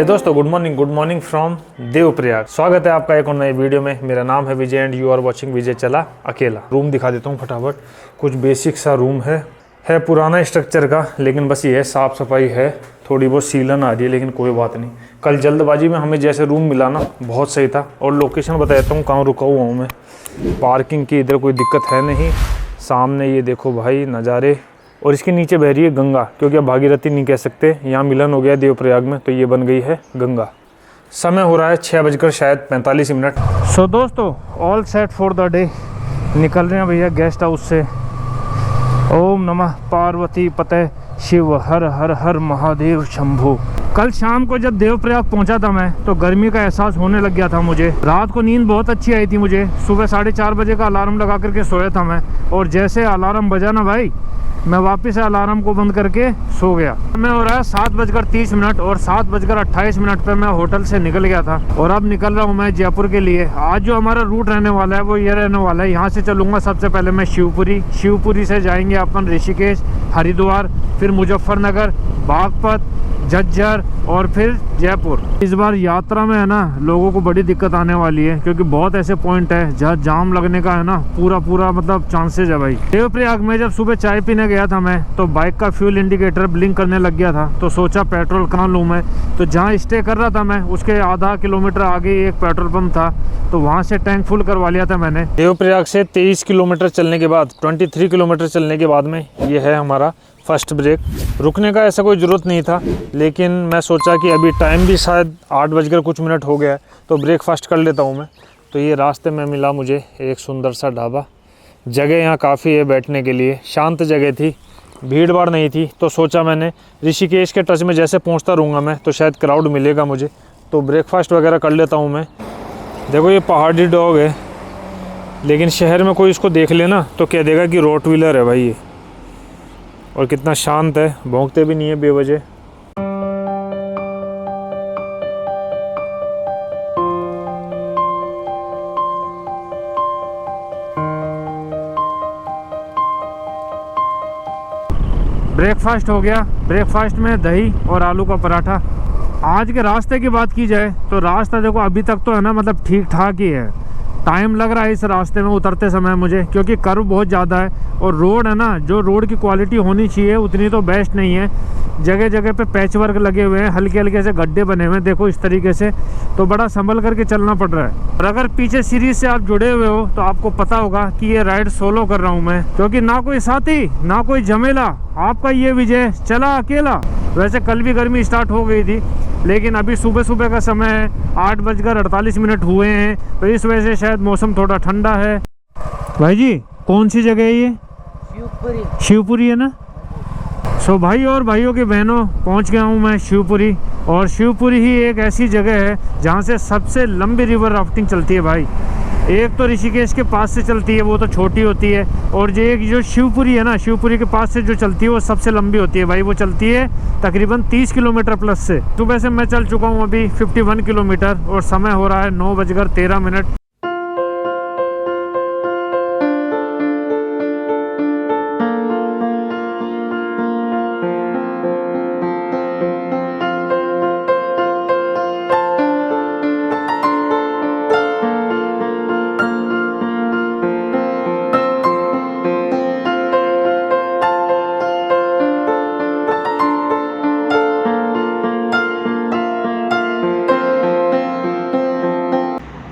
दोस्तों good morning from Devprayag. स्वागत है आपका एक और नए वीडियो में। मेरा नाम है विजय एंड यू आर वाचिंग विजय चला अकेला। रूम दिखा देता हूँ फटाफट। कुछ बेसिक सा रूम है पुराना स्ट्रक्चर का, लेकिन बस ये है साफ़ सफाई है, थोड़ी बहुत सीलन आ रही है, लेकिन कोई बात नहीं। कल जल्दबाजी में हमें जैसे रूम मिला ना, बहुत सही था। और लोकेशन बता देता हूँ कहाँ रुका हुआ हूँ मैं। पार्किंग की इधर कोई दिक्कत है नहीं। सामने ये देखो भाई नज़ारे, और इसके नीचे बह रही है गंगा, क्योंकि अब भागीरथी नहीं कह सकते, यहाँ मिलन हो गया देवप्रयाग में, तो ये बन गई है गंगा। समय हो रहा है 6:45 सो दोस्तों all set for the day. निकल रहे हैं भैया गेस्ट हाउस से। ओम नमः पार्वती पते शिव हर हर हर महादेव शंभु। कल शाम को जब देवप्रयाग पहुंचा था मैं, तो गर्मी का एहसास होने लग गया था मुझे। रात को नींद बहुत अच्छी आई थी मुझे। सुबह 4:30 बजे का अलार्म लगा करके सोया था मैं, और जैसे अलार्म बजा ना भाई, मैं वापस अलार्म को बंद करके सो गया। मैं हो रहा है 7:30 और 7:28 पे मैं होटल से निकल गया था, और अब निकल रहा हूँ मैं जयपुर के लिए। आज जो हमारा रूट रहने वाला है वो ये रहने वाला है। यहाँ से चलूँगा सबसे पहले मैं शिवपुरी से जाएंगे अपन ऋषिकेश, हरिद्वार, फिर मुजफ्फरनगर, बागपत, झज्जर और फिर जयपुर। इस बार यात्रा में है ना लोगों को बड़ी दिक्कत आने वाली है, क्योंकि बहुत ऐसे पॉइंट है जहाँ जाम लगने का है ना पूरा मतलब चांसेज है भाई। देवप्रयाग में जब सुबह चाय पीने गया था मैं, तो बाइक का फ्यूल इंडिकेटर ब्लिंक करने लग गया था, तो सोचा पेट्रोल कहाँ लूँ मैं। तो जहाँ स्टे कर रहा था मैं, उसके आधा किलोमीटर आगे एक पेट्रोल पंप था, तो वहाँ से टैंक फुल करवा लिया था मैंने। देवप्रयाग से 23 किलोमीटर चलने के बाद, 23 किलोमीटर चलने के बाद में ये है हमारा फर्स्ट ब्रेक। रुकने का ऐसा कोई ज़रूरत नहीं था, लेकिन मैं सोचा कि अभी टाइम भी शायद 8 हो गया है, तो ब्रेकफास्ट कर लेता हूँ मैं। तो ये रास्ते में मिला मुझे एक सुंदर सा ढाबा। जगह यहाँ काफ़ी है बैठने के लिए, शांत जगह थी, भीड़ भाड़ नहीं थी। तो सोचा मैंने ऋषिकेश के टच में जैसे पहुँचता रहूँगा मैं, तो शायद क्राउड मिलेगा मुझे, तो ब्रेकफास्ट वगैरह कर लेता हूँ मैं। देखो ये पहाड़ी डॉग है, लेकिन शहर में कोई इसको देख लेना तो कह देगा कि रोटवीलर है भाई ये। और कितना शांत है, भौंकते भी नहीं है बेवजह। ब्रेकफास्ट हो गया। ब्रेकफास्ट में दही और आलू का पराठा। आज के रास्ते की बात की जाए तो रास्ता देखो अभी तक तो है ना मतलब ठीक ठाक ही है। टाइम लग रहा है इस रास्ते में उतरते समय मुझे, क्योंकि कर्व बहुत ज़्यादा है, और रोड है ना, जो रोड की क्वालिटी होनी चाहिए उतनी तो बेस्ट नहीं है। जगह जगह पे पैच वर्क लगे हुए हैं, हल्के हल्के से गड्ढे बने हुए हैं, देखो इस तरीके से, तो बड़ा संभल करके चलना पड़ रहा है। और अगर पीछे सीरीज से आप जुड़े हुए हो तो आपको पता होगा कि ये राइड सोलो कर रहा हूँ मैं, क्योंकि ना कोई साथी ना कोई झमेला। आपका ये विजय चला अकेला। वैसे कल भी गर्मी स्टार्ट हो गई थी, लेकिन अभी सुबह का समय है, 8:48 हुए हैं, तो इस वजह से शायद मौसम थोड़ा ठंडा है। भाई जी कौन सी जगह है ये? शिवपुरी है ना। सो भाई और भाइयों की बहनों, पहुंच गया हूं मैं शिवपुरी। और शिवपुरी ही एक ऐसी जगह है जहां से सबसे लंबी रिवर राफ्टिंग चलती है भाई। एक तो ऋषिकेश के पास से चलती है, वो तो छोटी होती है, और जो शिवपुरी है ना, शिवपुरी के पास से जो चलती है वो सबसे लंबी होती है भाई। वो चलती है तकरीबन 30 किलोमीटर प्लस से। सुबह से मैं चल चुका हूँ अभी 51 किलोमीटर, और समय हो रहा है 9:13।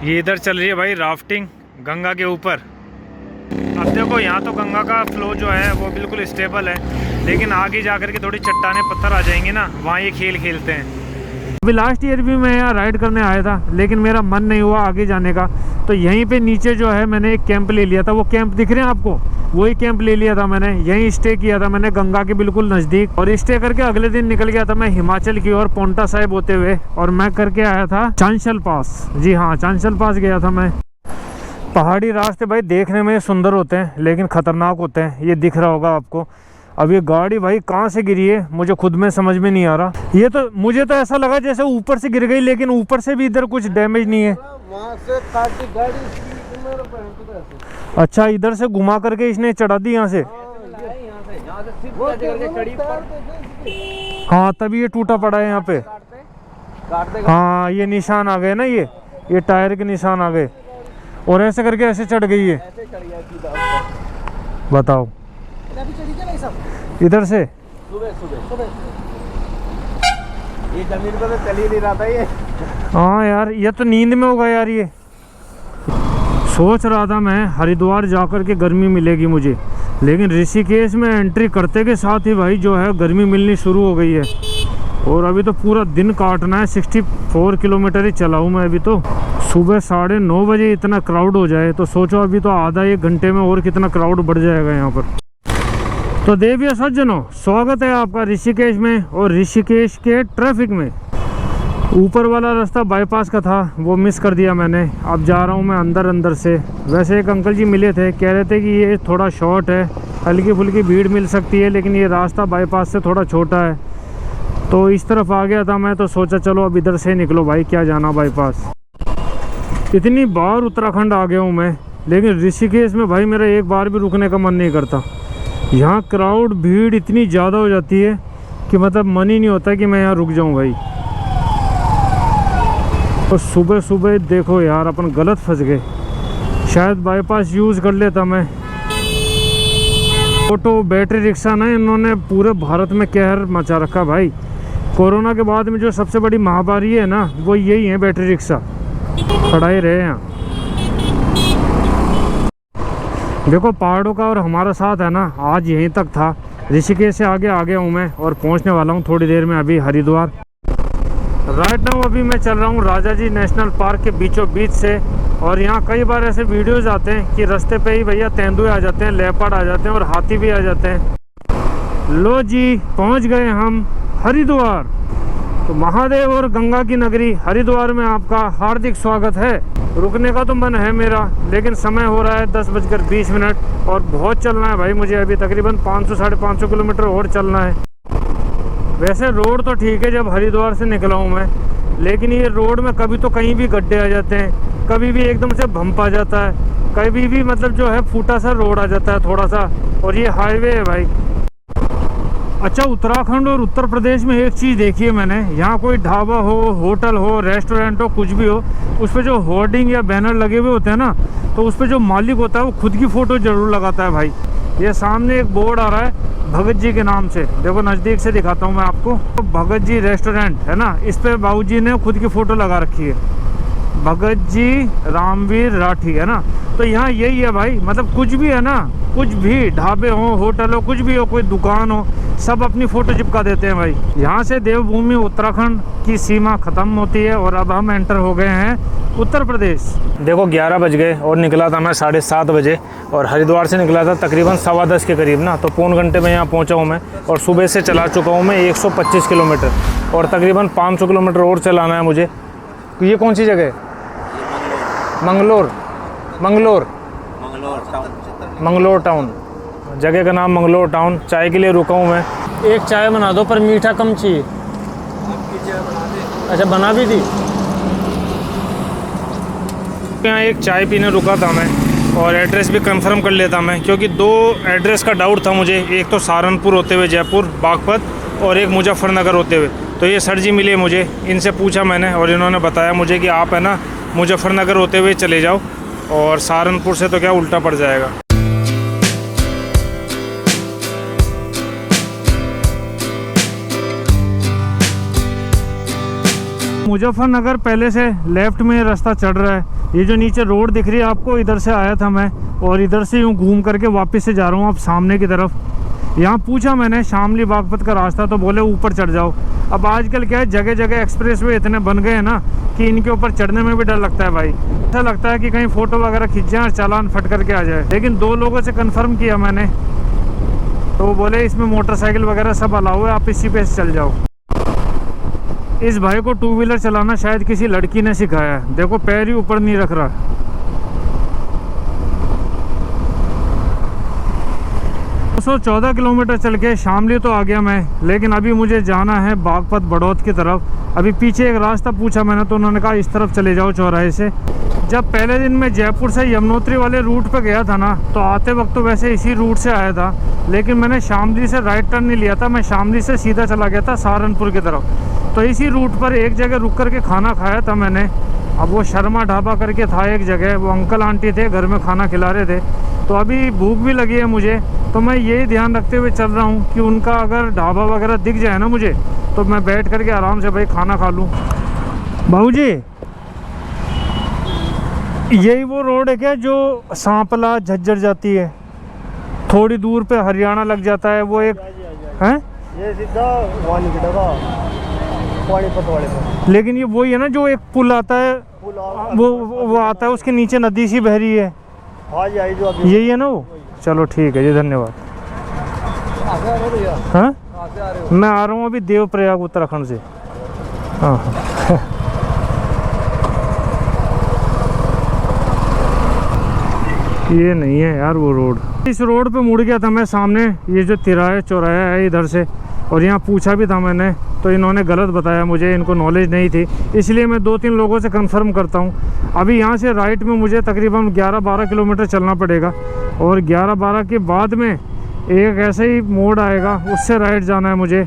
ये इधर चल रही है भाई राफ्टिंग गंगा के ऊपर। अब देखो यहाँ तो गंगा का फ्लो जो है वो बिल्कुल स्टेबल है, लेकिन आगे जाकर के थोड़ी चट्टाने पत्थर आ जाएंगे ना, वहाँ ये खेल खेलते हैं। अभी लास्ट ईयर भी मैं यहाँ राइड करने आया था, लेकिन मेरा मन नहीं हुआ आगे जाने का, तो यहीं पे नीचे जो है मैंने एक कैंप ले लिया था। वो कैंप दिख रहे हैं आपको, वही कैंप ले लिया था मैंने। यहीं स्टे किया था मैंने गंगा के बिल्कुल नज़दीक, और स्टे करके अगले दिन निकल गया था मैं हिमाचल की ओर पोंटा साहिब होते हुए, और मैं करके आया था चांशल पास। जी हाँ, चांशल पास गया था मैं। पहाड़ी रास्ते भाई देखने में सुंदर होते हैं, लेकिन ख़तरनाक होते हैं। ये दिख रहा होगा आपको। अब ये गाड़ी भाई कहाँ से गिरी है मुझे खुद में समझ में नहीं आ रहा। ये तो मुझे तो ऐसा लगा जैसे ऊपर से गिर गई, लेकिन ऊपर से भी इधर कुछ डैमेज नहीं है। वहाँ से काटी गाड़ी। अच्छा, इधर से घुमा करके इसने चढ़ा दी यहाँ से। हाँ, तभी ये टूटा पड़ा है यहाँ पे। हाँ ये निशान आ गए ना, ये टायर के निशान आ गए। और ऐसे करके ऐसे चढ़ गई है, ऐसे चढ़ गया सीधा ऊपर। बताओ। अभी चढ़ी क्या भाई साहब? इधर से सुबह ये जमीन पे तो चल ही नहीं रहा था ये। हाँ यार, ये तो नींद में होगा यार। ये सोच रहा था मैं हरिद्वार जाकर के गर्मी मिलेगी मुझे, लेकिन ऋषिकेश में एंट्री करते के साथ ही भाई जो है गर्मी मिलनी शुरू हो गई है। और अभी तो पूरा दिन काटना है, 64 किलोमीटर ही चला हूँ मैं अभी तो। सुबह 9:30 बजे इतना क्राउड हो जाए तो सोचो अभी तो आधा एक घंटे में और कितना क्राउड बढ़ जाएगा यहाँ पर। तो देवियों सज्जनों, स्वागत है आपका ऋषिकेश में और ऋषिकेश के ट्रैफिक में। ऊपर वाला रास्ता बाईपास का था, वो मिस कर दिया मैंने। अब जा रहा हूँ मैं अंदर से। वैसे एक अंकल जी मिले थे, कह रहे थे कि ये थोड़ा शॉर्ट है, हल्की फुल्की भीड़ मिल सकती है, लेकिन ये रास्ता बाईपास से थोड़ा छोटा है। तो इस तरफ आ गया था मैं, तो सोचा चलो अब इधर से निकलो भाई, क्या जाना बाईपास। इतनी बार उत्तराखंड आ गया हूँ मैं, लेकिन ऋषिकेश में भाई मेरा एक बार भी रुकने का मन नहीं करता। यहाँ क्राउड भीड़ इतनी ज़्यादा हो जाती है कि मतलब मन ही नहीं होता कि मैं यहाँ रुक जाऊँ भाई। और सुबह सुबह देखो यार, अपन गलत फंस गए। शायद बाईपास यूज़ कर लेता मैं। ऑटो बैटरी रिक्शा ना, इन्होंने पूरे भारत में कहर मचा रखा भाई। कोरोना के बाद में जो सबसे बड़ी महामारी है ना, वो यही है, बैटरी रिक्शा। खड़ा ही रहे यहाँ। देखो पहाड़ों का और हमारा साथ है ना, आज यहीं तक था। ऋषिकेश से आगे आ गया हूँ मैं और पहुँचने वाला हूँ थोड़ी देर में अभी हरिद्वार। राइट नाउ अभी मैं चल रहा हूँ राजा जी नेशनल पार्क के बीचों बीच से। और यहाँ कई बार ऐसे वीडियोज़ आते हैं कि रास्ते पे ही भैया तेंदुए आ जाते हैं, लेपर्ड आ जाते हैं और हाथी भी आ जाते हैं। लो जी, पहुँच गए हम हरिद्वार। तो महादेव और गंगा की नगरी हरिद्वार में आपका हार्दिक स्वागत है। रुकने का तो मन है मेरा, लेकिन समय हो रहा है 10:20 और बहुत चलना है भाई मुझे। अभी तकरीबन 500-550 किलोमीटर और चलना है। वैसे रोड तो ठीक है जब हरिद्वार से निकला हूँ मैं, लेकिन ये रोड में कभी तो कहीं भी गड्ढे आ जाते हैं, कभी भी एकदम से भंप आ जाता है, कभी भी मतलब जो है फूटा सा रोड आ जाता है थोड़ा सा। और ये हाईवे है भाई। अच्छा, उत्तराखंड और उत्तर प्रदेश में एक चीज़ देखी है मैंने, यहाँ कोई ढाबा हो, होटल हो, रेस्टोरेंट हो, कुछ भी हो, उस पर जो होर्डिंग या बैनर लगे हुए होते हैं ना, तो उस पर जो मालिक होता है वो खुद की फ़ोटो ज़रूर लगाता है भाई। ये सामने एक बोर्ड आ रहा है भगत जी के नाम से, देखो नज़दीक से दिखाता हूँ मैं आपको। तो भगत जी रेस्टोरेंट है ना, इस पर बाबूजी ने खुद की फ़ोटो लगा रखी है, भगत जी रामवीर राठी, है ना। तो यहाँ यही है भाई, मतलब कुछ भी है ना, कुछ भी ढाबे हो, होटल हो, कुछ भी हो, कोई दुकान हो, सब अपनी फ़ोटो चिपका देते हैं भाई। यहाँ से देवभूमि उत्तराखंड की सीमा ख़त्म होती है और अब हम एंटर हो गए हैं उत्तर प्रदेश। देखो 11 बज गए और निकला था मैं 7:30 बजे और हरिद्वार से निकला था तकरीबन 10:15 के करीब ना। तो पौन घंटे में यहाँ पहुँचा हूँ मैं और सुबह से चला चुका हूँ मैं 125 किलोमीटर और तकरीबन 500 किलोमीटर और चलाना है मुझे। ये कौन सी जगह है? मंगलोर टाउन, जगह का नाम मंगलोर टाउन। चाय के लिए रुका हूँ मैं। एक चाय बना दो पर मीठा कम चाहिए। अच्छा, बना भी दी। यहाँ एक चाय पीने रुका था मैं और एड्रेस भी कंफर्म कर लेता मैं, क्योंकि 2 एड्रेस का डाउट था मुझे। एक तो सहारनपुर होते हुए जयपुर बागपत और एक मुजफ्फरनगर होते हुए। तो ये सर जी मिले मुझे, इनसे पूछा मैंने और इन्होंने बताया मुझे कि आप है ना मुजफ्फरनगर होते हुए चले जाओ और सहारनपुर से तो क्या उल्टा पड़ जाएगा। मुजफ्फरनगर पहले से लेफ्ट में रास्ता चढ़ रहा है। ये जो नीचे रोड दिख रही है आपको, इधर से आया था मैं और इधर से यूँ घूम करके वापस से जा रहा हूँ अब सामने की तरफ। यहाँ पूछा मैंने शामली बागपत का रास्ता, तो बोले ऊपर चढ़ जाओ। अब आजकल क्या है, जगह जगह एक्सप्रेसवे इतने बन गए हैं ना कि इनके ऊपर चढ़ने में भी डर लगता है भाई। ऐसा लगता है कि कहीं फ़ोटो वगैरह खिंच जाए और चालान फट करके आ जाए। लेकिन 2 लोगों से कंफर्म किया मैंने, तो वो बोले इसमें मोटरसाइकिल वगैरह सब अलाउ है, आप इसी पे चल जाओ। इस भाई को 2 व्हीलर चलाना शायद किसी लड़की ने सिखाया है। देखो पैर ही ऊपर नहीं रख रहा। 214 किलोमीटर चल के शामली तो आ गया मैं, लेकिन अभी मुझे जाना है बागपत बड़ौत की तरफ। अभी पीछे एक रास्ता पूछा मैंने तो उन्होंने कहा इस तरफ चले जाओ चौराहे से। जब पहले दिन मैं जयपुर से यमुनोत्री वाले रूट पे गया था ना, तो आते वक्त तो वैसे इसी रूट से आया था, लेकिन मैंने शामली से राइट टर्न नहीं लिया था। मैं शामली से सीधा चला गया था सहारनपुर की तरफ। तो इसी रूट पर एक जगह रुक कर के खाना खाया था मैंने। अब वो शर्मा ढाबा करके था एक जगह, वो अंकल आंटी थे घर में खाना खिला रहे थे। तो अभी भूख भी लगी है मुझे, तो मैं यही ध्यान रखते हुए चल रहा हूँ कि उनका अगर ढाबा वगैरह दिख जाए ना मुझे, तो मैं बैठ कर के आराम से भाई खाना खा लूँ। बाबू जी, यही वो रोड है क्या जो सांपला झज्जर जाती है? थोड़ी दूर पे हरियाणा लग जाता है वो एक है। ये सीधा वहाँ निकलेगा पानीपत वाले पर। लेकिन ये वही है ना जो एक पुल आता है, वो आता है, उसके नीचे नदी सी बह रही है। हाँ जी, आई जो अभी यही है ना वो। चलो ठीक है जी, धन्यवाद। आगे आ रहे हो भैया? हाँ, आगे आ रहे हो? मैं आ रहा हूँ अभी देवप्रयाग उत्तराखंड से। हाँ हाँ। ये नहीं है यार वो रोड। इस रोड पे मुड़ गया था मैं सामने, ये जो तिराहे चौराहा है इधर से, और यहाँ पूछा भी था मैंने, तो इन्होंने गलत बताया मुझे, इनको नॉलेज नहीं थी। इसलिए मैं 2-3 लोगों से कंफर्म करता हूँ। अभी यहाँ से राइट में मुझे तकरीबन 11-12 किलोमीटर चलना पड़ेगा, और 11-12 के बाद में एक ऐसे ही मोड़ आएगा, उससे राइट जाना है मुझे।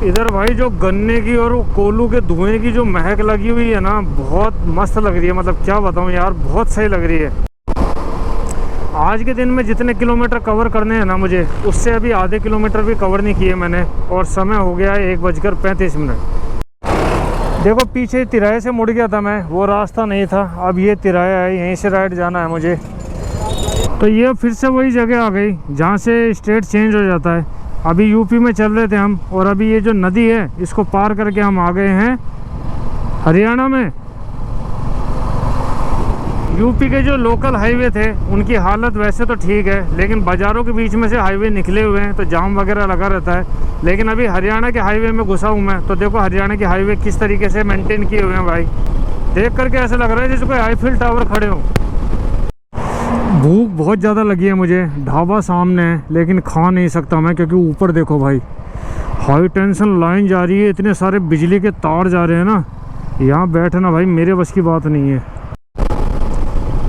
इधर भाई जो गन्ने की और कोलू के धुएँ की जो महक लगी हुई है ना, बहुत मस्त लग रही है। मतलब क्या बताऊँ यार, बहुत सही लग रही है। आज के दिन में जितने किलोमीटर कवर करने हैं ना मुझे, उससे अभी आधे किलोमीटर भी कवर नहीं किए मैंने, और समय हो गया है 1:35। देखो पीछे तिराहे से मुड़ गया था मैं, वो रास्ता नहीं था, अब ये तिराहा है, यहीं से राइट जाना है मुझे। तो ये फिर से वही जगह आ गई जहाँ से स्टेट चेंज हो जाता है। अभी यूपी में चल रहे थे हम, और अभी ये जो नदी है इसको पार करके हम आ गए हैं हरियाणा में। यूपी के जो लोकल हाईवे थे उनकी हालत वैसे तो ठीक है, लेकिन बाज़ारों के बीच में से हाईवे निकले हुए हैं तो जाम वगैरह लगा रहता है। लेकिन अभी हरियाणा के हाईवे में घुसा हूँ मैं, तो देखो हरियाणा के हाईवे किस तरीके से मेंटेन किए हुए हैं भाई। देख करके ऐसा लग रहा है जैसे कोई आईफिल टावर खड़े हो। भूख बहुत ज़्यादा लगी है मुझे, ढाबा सामने है लेकिन खा नहीं सकता मैं, क्योंकि ऊपर देखो भाई हाई टेंशन लाइन जा रही है, इतने सारे बिजली के तार जा रहे हैं ना, यहाँ बैठना भाई मेरे बस की बात नहीं है।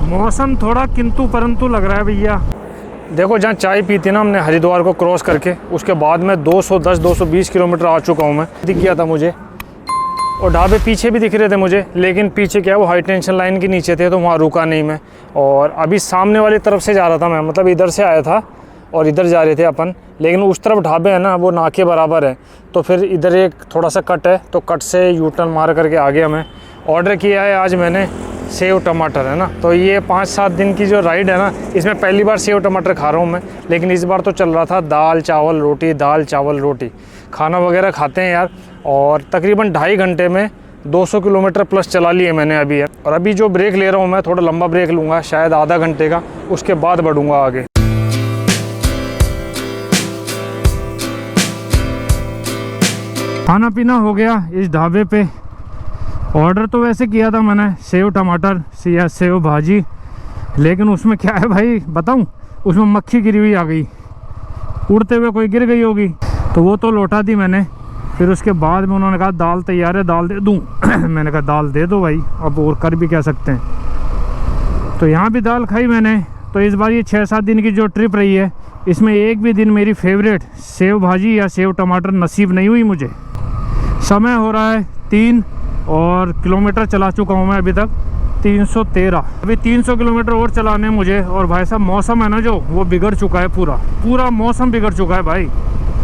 मौसम थोड़ा किंतु परंतु लग रहा है भैया। देखो जहाँ चाय पी थी ना हमने हरिद्वार को क्रॉस करके, उसके बाद में 210-220 किलोमीटर आ चुका हूँ मैं। दिख गया था मुझे, और ढाबे पीछे भी दिख रहे थे मुझे, लेकिन पीछे क्या वो हाई टेंशन लाइन के नीचे थे तो वहाँ रुका नहीं मैं। और अभी सामने वाली तरफ से जा रहा था मैं, मतलब इधर से आया था और इधर जा रहे थे अपन, लेकिन उस तरफ ढाबे हैं ना वो ना के बराबर है, तो फिर इधर एक थोड़ा सा कट है, तो कट से यू टर्न मार करके आ गया मैं। ऑर्डर किया है आज मैंने सेव टमाटर, है ना, तो ये 5-7 दिन की जो राइड है ना, इसमें पहली बार सेव टमाटर खा रहा हूँ मैं। लेकिन इस बार तो चल रहा था दाल चावल रोटी, दाल चावल रोटी, खाना वगैरह खाते हैं यार। और तकरीबन 2.5 घंटे में 200 किलोमीटर प्लस चला लिए मैंने अभी यार। और अभी जो ब्रेक ले रहा हूँ मैं, थोड़ा लंबा ब्रेक लूँगा, शायद आधा घंटे का, उसके बाद बढ़ूँगा आगे। खाना पीना हो गया इस ढाबे पे। ऑर्डर तो वैसे किया था मैंने सेव टमाटर या सेव भाजी, लेकिन उसमें क्या है भाई बताऊं, उसमें मक्खी गिरी हुई आ गई, उड़ते हुए कोई गिर गई होगी, तो वो तो लौटा दी मैंने। फिर उसके बाद में उन्होंने कहा दाल तैयार है, दाल दे दूं। मैंने कहा दाल दे दो भाई, अब और कर भी क्या सकते हैं। तो यहाँ भी दाल खाई मैंने। तो इस बार ये 6-7 दिन की जो ट्रिप रही है, इसमें एक भी दिन मेरी फेवरेट सेव भाजी या सेव टमाटर नसीब नहीं हुई मुझे। समय हो रहा है 3 और किलोमीटर चला चुका हूँ मैं अभी तक 313। अभी 300 किलोमीटर और चलाने मुझे। और भाई साहब मौसम है ना जो, वो बिगड़ चुका है, पूरा मौसम बिगड़ चुका है भाई।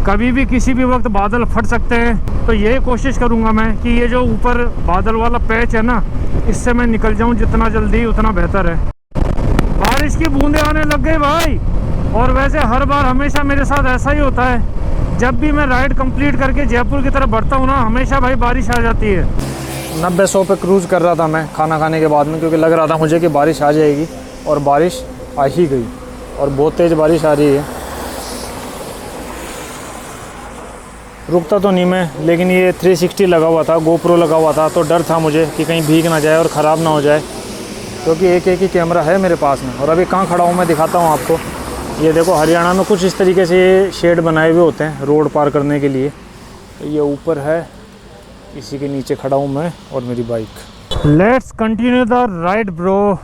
कभी भी किसी भी वक्त बादल फट सकते हैं। तो यही कोशिश करूँगा मैं कि ये जो ऊपर बादल वाला पैच है ना, इससे मैं निकल जाऊँ जितना जल्दी उतना बेहतर है। बारिश की बूंदें आने लग गई भाई। और वैसे हर बार हमेशा मेरे साथ ऐसा ही होता है, जब भी मैं राइड कंप्लीट करके जयपुर की तरफ बढ़ता हूँ ना, हमेशा भाई बारिश आ जाती है। 90-100 पे क्रूज़ कर रहा था मैं खाना खाने के बाद में, क्योंकि लग रहा था मुझे कि बारिश आ जाएगी, और बारिश आ ही गई, और बहुत तेज़ बारिश आ रही है। रुकता तो नहीं मैं, लेकिन ये 360 लगा हुआ था, GoPro लगा हुआ था, तो डर था मुझे कि कहीं भीग ना जाए और ख़राब ना हो जाए, क्योंकि एक ही कैमरा है मेरे पास में। और अभी कहाँ खड़ा हूँ मैं दिखाता हूँ आपको। ये देखो हरियाणा में कुछ इस तरीके से ये शेड बनाए हुए होते हैं रोड पार करने के लिए। तो ये ऊपर है, इसी के नीचे खड़ा हूँ मैं और मेरी bike. Let's continue the ride bro.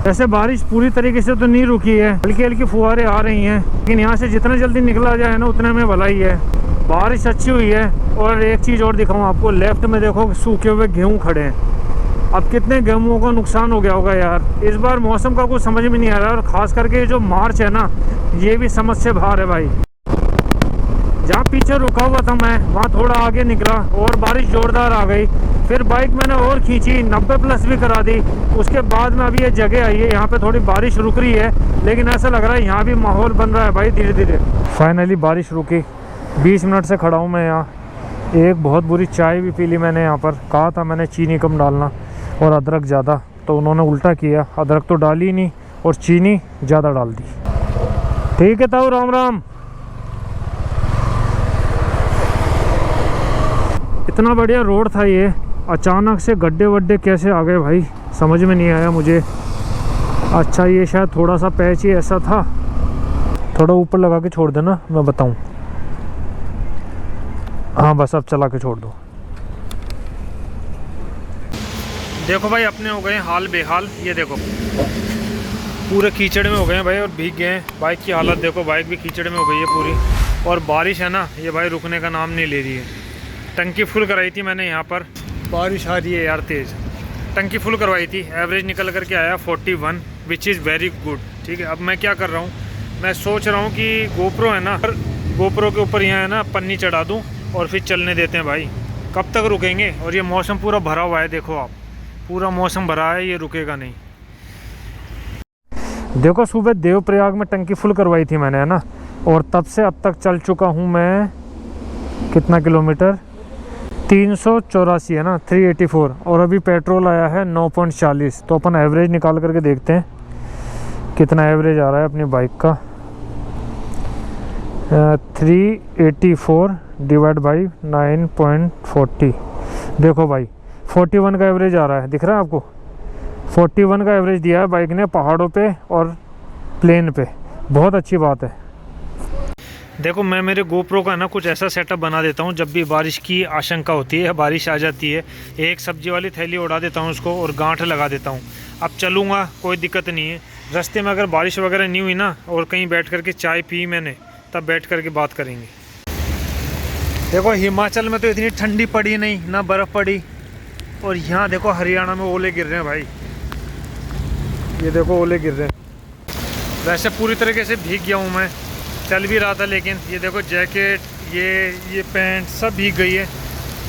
वैसे बारिश पूरी तरीके से तो नहीं रुकी है, हल्की हल्की फुहारें आ रही हैं, लेकिन यहाँ से जितना जल्दी निकला जाए ना उतने में भलाई है। बारिश अच्छी हुई है। और एक चीज़ और दिखाऊं आपको, लेफ्ट में देखो सूखे हुए गेहूँ खड़े हैं। अब कितने गेहूँ का नुकसान हो गया होगा यार। इस बार मौसम का कुछ समझ में नहीं आ रहा, और ख़ास करके जो मार्च है ना, ये भी समझ से बाहर है भाई। जहाँ पीछे रुका हुआ था मैं, वहाँ थोड़ा आगे निकला और बारिश ज़ोरदार आ गई। फिर बाइक मैंने और खींची, 90 प्लस भी करा दी। उसके बाद में अभी ये जगह आई है, यहाँ पे थोड़ी बारिश रुक रही है, लेकिन ऐसा लग रहा है यहाँ भी माहौल बन रहा है भाई धीरे धीरे। फाइनली बारिश रुकी। 20 मिनट से खड़ा हूँ मैं यहाँ। एक बहुत बुरी चाय भी पी ली मैंने यहाँ पर। कहा था मैंने चीनी कम डालना और अदरक ज़्यादा, तो उन्होंने उल्टा किया, अदरक तो डाली नहीं और चीनी ज़्यादा डाल दी। ठीक है ताऊ, राम राम। इतना बढ़िया रोड था ये, अचानक से गड्ढे वड्ढे कैसे आ गए भाई, समझ में नहीं आया मुझे। अच्छा ये शायद थोड़ा सा पैच ही ऐसा था। थोड़ा ऊपर लगा के छोड़ देना, मैं बताऊं। हाँ बस अब चला के छोड़ दो। देखो भाई अपने हो गए हाल बेहाल। ये देखो पूरे कीचड़ में हो गए हैं भाई और भीग गए हैं। बाइक की हालत देखो, बाइक भी कीचड़ में हो गई है पूरी। और बारिश है ना, ये भाई रुकने का नाम नहीं ले रही है। टंकी फुल कराई थी मैंने यहाँ पर, बारिश आ रही है यार तेज़। टंकी फुल करवाई थी, एवरेज निकल करके आया 41, विच इज़ वेरी गुड। ठीक है, अब मैं क्या कर रहा हूँ, मैं सोच रहा हूँ कि गोप्रो है ना, गोप्रो के ऊपर यहाँ है ना पन्नी चढ़ा दूँ और फिर चलने देते हैं भाई। कब तक रुकेंगे। और ये मौसम पूरा भरा हुआ है, देखो आप, पूरा मौसम भरा है, ये रुकेगा नहीं। देखो सुबह देवप्रयाग में टंकी फुल करवाई थी मैंने, है ना, और तब से अब तक चल चुका हूँ मैं कितना किलोमीटर, 384 है ना, 384। और अभी पेट्रोल आया है 9.40। तो अपन एवरेज निकाल करके देखते हैं कितना एवरेज आ रहा है अपनी बाइक का। 384 डिवाइड बाई 9.40। देखो भाई 41 का एवरेज आ रहा है, दिख रहा है आपको। 41 का एवरेज दिया है बाइक ने पहाड़ों पे और प्लेन पे, बहुत अच्छी बात है। देखो मैं मेरे गोप्रो का ना कुछ ऐसा सेटअप बना देता हूँ, जब भी बारिश की आशंका होती है, बारिश आ जाती है, एक सब्जी वाली थैली उड़ा देता हूँ उसको और गांठ लगा देता हूँ। अब चलूँगा कोई दिक्कत नहीं है। रास्ते में अगर बारिश वगैरह नहीं हुई ना, और कहीं बैठ करके चाय पी मैंने, तब बैठ करके बात करेंगे। देखो हिमाचल में तो इतनी ठंडी पड़ी नहीं, ना बर्फ़ पड़ी, और यहाँ देखो हरियाणा में ओले गिर रहे हैं भाई। ये देखो ओले गिर रहे हैं। वैसे पूरी तरीके से भीग गया हूँ मैं, चल भी रहा था, लेकिन ये देखो जैकेट, ये पैंट सब भीग गई है।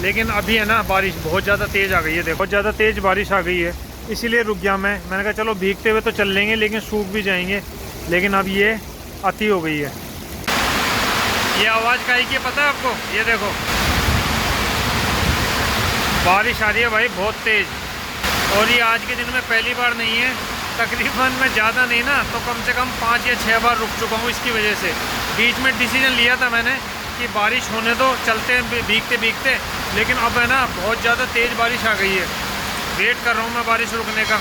लेकिन अभी है ना बारिश बहुत ज़्यादा तेज़ आ गई है, देखो बहुत ज़्यादा तेज़ बारिश आ गई है, इसीलिए रुक गया मैंने कहा चलो भीगते हुए तो चल लेंगे, लेकिन सूख भी जाएंगे। लेकिन अब ये अति हो गई है। ये आवाज़ का ही पता है आपको, ये देखो बारिश आ रही है भाई बहुत तेज़। और ये आज के दिन में पहली बार नहीं है, तकरीबन मैं ज़्यादा नहीं ना तो कम से कम 5 या 6 बार रुक चुका हूँ इसकी वजह से। बीच में डिसीजन लिया था मैंने कि बारिश होने दो, चलते हैं भीगते भीगते, लेकिन अब है ना बहुत ज़्यादा तेज़ बारिश आ गई है। वेट कर रहा हूँ मैं बारिश रुकने का।